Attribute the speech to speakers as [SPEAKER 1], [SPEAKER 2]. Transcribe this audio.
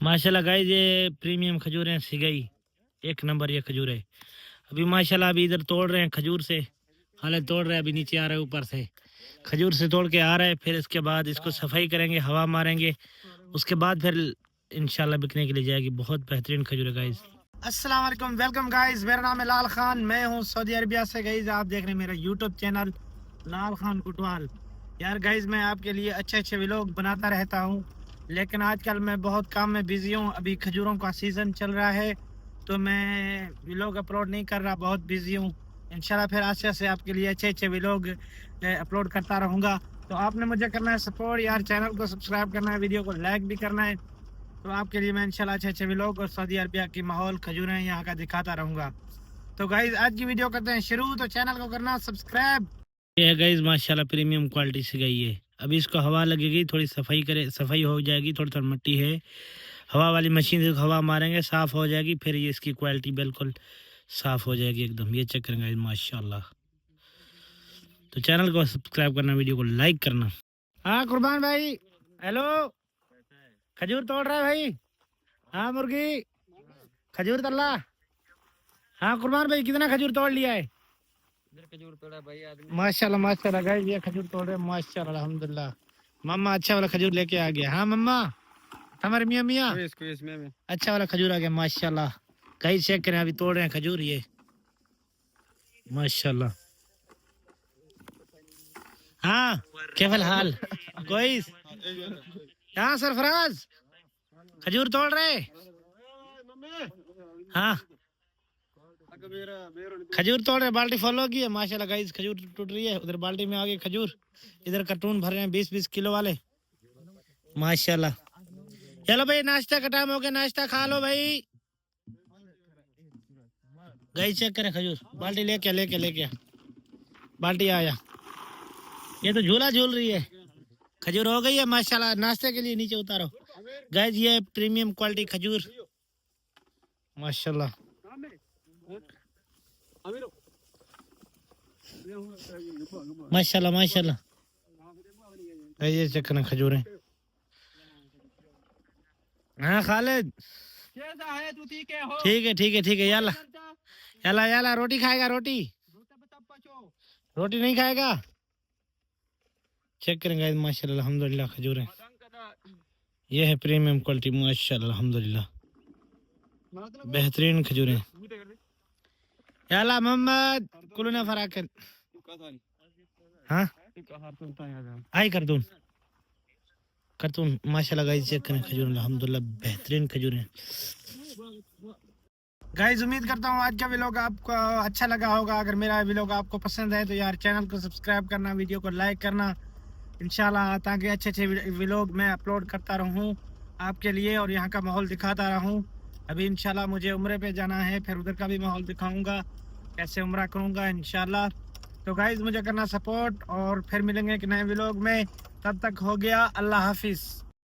[SPEAKER 1] माशाल्लाह गाइस, ये प्रीमियम खजूर हैं सिगई, एक नंबर ये खजूर है। अभी माशाल्लाह अभी इधर तोड़ रहे हैं खजूर से, हाले तोड़ रहे हैं, अभी नीचे आ रहे हैं ऊपर से खजूर से तोड़ के आ रहा है। फिर इसके बाद इसको सफाई करेंगे, हवा मारेंगे, उसके बाद फिर इंशाल्लाह बिकने के लिए जाएगी। बहुत बेहतरीन खजूर है गाइस। अस्सलाम वालेकुम, वेलकम गाइस, मेरा नाम है लाल खान, मैं हूँ सऊदी अरबिया से। गाइस आप देख रहे हैं मेरा यूट्यूब चैनल लाल खान कुटवाल। यार गाइस मैं आपके लिए अच्छे अच्छे व्लॉग बनाता रहता हूँ, लेकिन आजकल मैं बहुत काम में बिजी हूँ। अभी खजूरों का सीज़न चल रहा है तो मैं व्लॉग अपलोड नहीं कर रहा, बहुत बिजी हूँ। इंशाल्लाह फिर आस्ते से आपके लिए अच्छे अच्छे व्लॉग अपलोड करता रहूँगा। तो आपने मुझे करना है सपोर्ट यार, चैनल को सब्सक्राइब करना है, वीडियो को लाइक भी करना है। तो आपके लिए मैं इंशाल्लाह अच्छे अच्छे व्लॉग और सऊदी अरबिया की माहौल, खजूरें यहाँ का दिखाता रहूँगा। तो गाइज आज की वीडियो करते हैं शुरू। तो चैनल को करना सब्सक्राइब। ये है गाइज माशाल्लाह प्रीमियम क्वालिटी से गई है। अभी इसको हवा लगेगी, थोड़ी सफाई हो जाएगी, थोड़ी थोड़ी मिट्टी है, हवा वाली मशीन से हवा मारेंगे, साफ़ हो जाएगी, फिर ये इसकी क्वालिटी बिल्कुल साफ़ हो जाएगी एकदम। ये चेक करेंगे माशाल्लाह। तो चैनल को सब्सक्राइब करना, वीडियो को लाइक करना। हाँ कुर्बान भाई, हेलो, खजूर तोड़ रहा है भाई? हाँ मुर्गी, खजूर तल्ला। हाँ कुर्बान भाई, कितना खजूर तोड़ लिया है?
[SPEAKER 2] खजूर तोड़ा भाई आदमी।
[SPEAKER 1] माशाल्लाह माशाल्लाह गाइस, ये खजूर तोड़ रहे हैं माशाल्लाह अल्हम्दुलिल्लाह। मम्मा अच्छा वाला खजूर लेके आ गया। हाँ मम्मा, हमारे मियाँ मियाँ
[SPEAKER 2] में
[SPEAKER 1] अच्छा वाला खजूर आ गया माशाल्लाह। गाइस चेक करें, अभी तोड़ रहे हैं खजूर ये माशाल्लाह। हाँ केवल हाल कोई। हाँ सरफराज, खजूर तोड़ रहे? हाँ खजूर तोड़ रहे, बाल्टी फॉलो की है माशाल्लाह। गाइस खजूर टूट रही है, उधर बाल्टी में आ गई खजूर, इधर कार्टून भर रहे हैं 20-20 किलो वाले माशाल्लाह। चलो भाई नाश्ता का टाइम हो गया, नाश्ता खा लो भाई। गाइस चेक करें खजूर, बाल्टी लेके बाल्टी आया। ये तो झूला झूल रही है, खजूर हो गई है माशाल्लाह। नाश्ते के लिए नीचे उतारो गाइस, ये प्रीमियम क्वालिटी खजूर माशाल्लाह। माशाल्लाह माशाल्लाह ये चेक करें खजूरें। हाँ खालिद
[SPEAKER 2] कैसा है तू? ठीक है हो?
[SPEAKER 1] ठीक है याला याला याला, रोटी खाएगा? रोटी नहीं खाएगा? चेक करेंगे माशाल्लाह अल्हम्दुलिल्लाह खजूरें। ये है प्रीमियम क्वालिटी माशाल्लाह अल्हम्दुलिल्लाह, बेहतरीन खजूरें। याला मोहम्मद कुलना फराकन। हाँ आई करतून माशाल्लाह। गाइस चेक करें खजूर अल्हम्दुलिल्लाह बेहतरीन खजूर हैं। गाइस उम्मीद करता हूँ आज का व्लॉग आपको अच्छा लगा होगा। अगर मेरा व्लॉग आपको पसंद है तो यार चैनल को सब्सक्राइब करना, वीडियो को लाइक करना इंशाल्लाह, ताकि अच्छे अच्छे व्लॉग मैं अपलोड करता रहूँ आपके लिए और यहाँ का माहौल दिखाता रहूँ। अभी इंशाल्लाह मुझे उम्रे पे जाना है, फिर उधर का भी माहौल दिखाऊँगा, कैसे उम्रा करूँगा इंशाल्लाह। तो गाइस मुझे करना सपोर्ट और फिर मिलेंगे एक नए व्लॉग में। तब तक हो गया, अल्लाह हाफिज़।